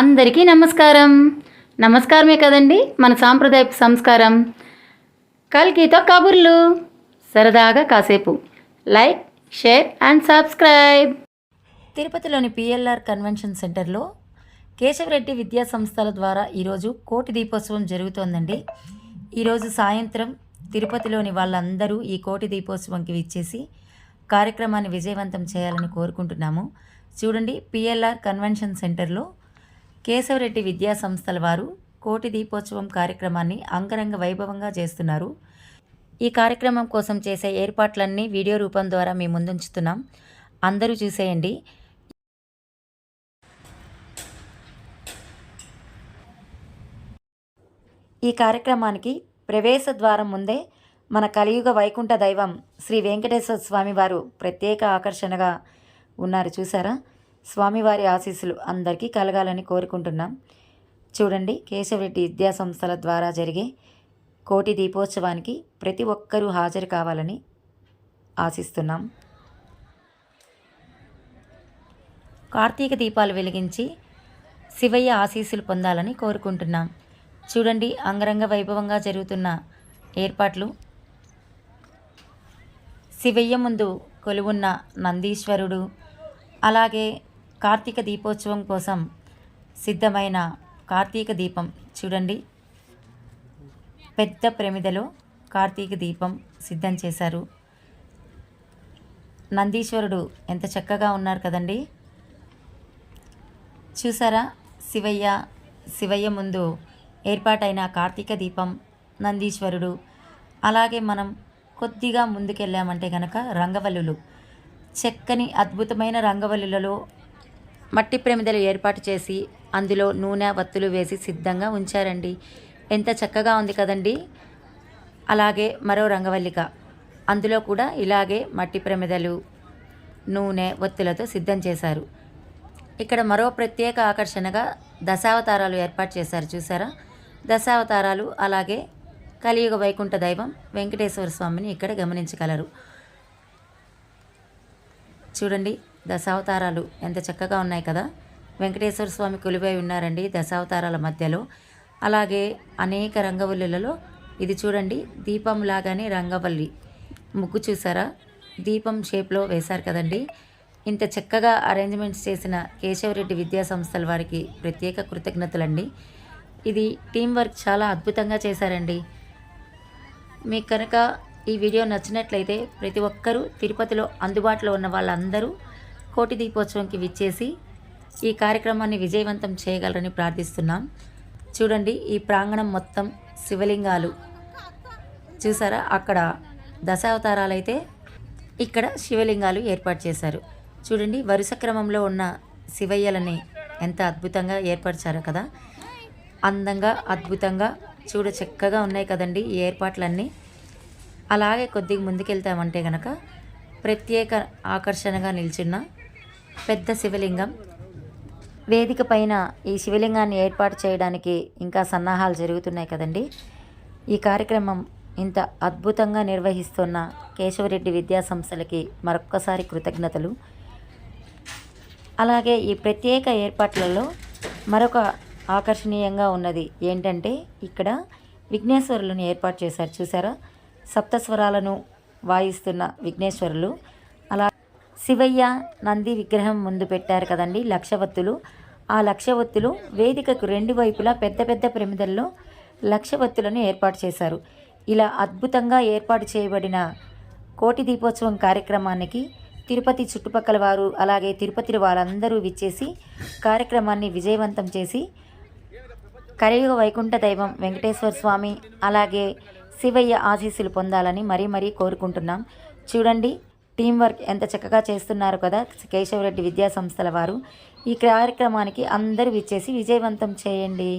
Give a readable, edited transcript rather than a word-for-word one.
అందరికీ నమస్కారం. నమస్కారమే కదండి మన సాంప్రదాయపు సంస్కారం. కల్కితో కబుర్లు, సరదాగా కాసేపు. Like, share and subscribe. తిరుపతిలోని పిఎల్ఆర్ కన్వెన్షన్ సెంటర్లో కేశవరెడ్డి విద్యా సంస్థల ద్వారా ఈరోజు కోటి దీపోత్సవం జరుగుతోందండి. ఈరోజు సాయంత్రం తిరుపతిలోని వాళ్ళందరూ ఈ కోటి దీపోత్సవంకి విచ్చేసి కార్యక్రమాన్ని విజయవంతం చేయాలని కోరుకుంటున్నాము. చూడండి, పిఎల్ఆర్ కన్వెన్షన్ సెంటర్లో కేశవరెడ్డి విద్యా సంస్థల వారు కోటి దీపోత్సవం కార్యక్రమాన్ని అంగరంగ వైభవంగా చేస్తున్నారు. ఈ కార్యక్రమం కోసం చేసే ఏర్పాట్లన్నీ వీడియో రూపం ద్వారా మీ ముందుంచుతున్నాం. అందరూ చూసేయండి. ఈ కార్యక్రమానికి ప్రవేశ ద్వారం ముందే మన కలియుగ వైకుంఠ దైవం శ్రీ వెంకటేశ్వర స్వామి వారు ప్రత్యేక ఆకర్షణగా ఉన్నారు. చూసారా? స్వామివారి ఆశీస్సులు అందరికీ కలగాలని కోరుకుంటున్నాం. చూడండి, కేశవరెడ్డి విద్యా సంస్థల ద్వారా జరిగే కోటి దీపోత్సవానికి ప్రతి ఒక్కరూ హాజరు కావాలని ఆశిస్తున్నాం. కార్తీక దీపాలు వెలిగించి శివయ్య ఆశీస్సులు పొందాలని కోరుకుంటున్నాం. చూడండి, అంగరంగ వైభవంగా జరుగుతున్న ఏర్పాట్లు. శివయ్య ముందు కొలువున్న నందీశ్వరుడు, అలాగే కార్తీక దీపోత్సవం కోసం సిద్ధమైన కార్తీక దీపం చూడండి. పెద్ద ప్రమిదలో కార్తీక దీపం సిద్ధం చేశారు. నందీశ్వరుడు ఎంత చక్కగా ఉన్నారు కదండి. చూసారా? శివయ్య ముందు ఏర్పాటైన కార్తీక దీపం, నందీశ్వరుడు. అలాగే మనం కొద్దిగా ముందుకెళ్ళామంటే కనుక రంగవల్లులు, చక్కని అద్భుతమైన రంగవల్లులలో మట్టి ప్రమిదలు ఏర్పాటు చేసి అందులో నూనె వత్తులు వేసి సిద్ధంగా ఉంచారండి. ఎంత చక్కగా ఉంది కదండి. అలాగే మరో రంగవల్లిక, అందులో కూడా ఇలాగే మట్టి ప్రమిదలు, నూనె వత్తులతో సిద్ధం చేశారు. ఇక్కడ మరో ప్రత్యేక ఆకర్షణగా దశావతారాలు ఏర్పాటు చేశారు. చూసారా? దశావతారాలు, అలాగే కలియుగ వైకుంఠ దైవం వెంకటేశ్వర స్వామిని ఇక్కడ గమనించగలరు. చూడండి, దశావతారాలు ఎంత చక్కగా ఉన్నాయి కదా. వెంకటేశ్వర స్వామి కొలువై ఉన్నారండి దశావతారాల మధ్యలో. అలాగే అనేక రంగవల్లులలో ఇది చూడండి, దీపం లాగానే రంగవల్లి ముగ్గు చూసారా? దీపం షేప్లో వేశారు కదండి. ఇంత చక్కగా అరేంజ్మెంట్స్ చేసిన కేశవరెడ్డి విద్యా సంస్థల వారికి ప్రత్యేక కృతజ్ఞతలండి. ఇది టీం వర్క్ చాలా అద్భుతంగా చేశారండి. మీకు కనుక ఈ వీడియో నచ్చినట్లయితే ప్రతి ఒక్కరూ తిరుపతిలో అందుబాటులో ఉన్న వాళ్ళందరూ కోటి దీపోత్సవంకి విచ్చేసి ఈ కార్యక్రమాన్ని విజయవంతం చేయగలరని ప్రార్థిస్తున్నాం. చూడండి, ఈ ప్రాంగణం మొత్తం శివలింగాలు చూసారా? అక్కడ దశావతారాలు అయితే ఇక్కడ శివలింగాలు ఏర్పాటు చేశారు. చూడండి, వరుస క్రమంలో ఉన్న శివయ్యలని ఎంత అద్భుతంగా ఏర్పరిచారో కదా. అందంగా, అద్భుతంగా చూడ చక్కగా ఉన్నాయి కదండి ఈ ఏర్పాట్లన్నీ. అలాగే కొద్దిగా ముందుకెళ్తామంటే కనుక ప్రత్యేక ఆకర్షణగా నిల్చున్న పెద్ద శివలింగం. వేదిక పైన ఈ శివలింగాన్ని ఏర్పాటు చేయడానికి ఇంకా సన్నాహాలు జరుగుతున్నాయి కదండి. ఈ కార్యక్రమం ఇంత అద్భుతంగా నిర్వహిస్తున్న కేశవరెడ్డి విద్యా సంస్థలకి మరొక్కసారి కృతజ్ఞతలు. అలాగే ఈ ప్రత్యేక ఏర్పాట్లలో మరొక ఆకర్షణీయంగా ఉన్నది ఏంటంటే ఇక్కడ విఘ్నేశ్వరులను ఏర్పాటు చేశారు. చూసారా? సప్తస్వరాలను వాయిస్తున్న విఘ్నేశ్వరులు. అలా శివయ్య నంది విగ్రహం ముందు పెట్టారు కదండి లక్షవత్తులు. ఆ లక్షవత్తులు వేదికకు రెండు వైపులా పెద్ద పెద్ద ప్రమిదల్లో లక్షవత్తులను ఏర్పాటు చేశారు. ఇలా అద్భుతంగా ఏర్పాటు చేయబడిన కోటి దీపోత్సవం కార్యక్రమానికి తిరుపతి చుట్టుపక్కల వారు, అలాగే తిరుపతి వారందరూ విచ్చేసి కార్యక్రమాన్ని విజయవంతం చేసి కలియుగ వైకుంఠ దైవం వెంకటేశ్వర స్వామి, అలాగే శివయ్య ఆశీస్సులు పొందాలని మరీ కోరుకుంటున్నాం. చూడండి, టీం వర్క్ ఎంత చక్కగా చేస్తున్నారు కదా కేశవరెడ్డి విద్యా సంస్థల వారు. ఈ కార్యక్రమానికి అందరూ విచ్చేసి విజయవంతం చేయండి.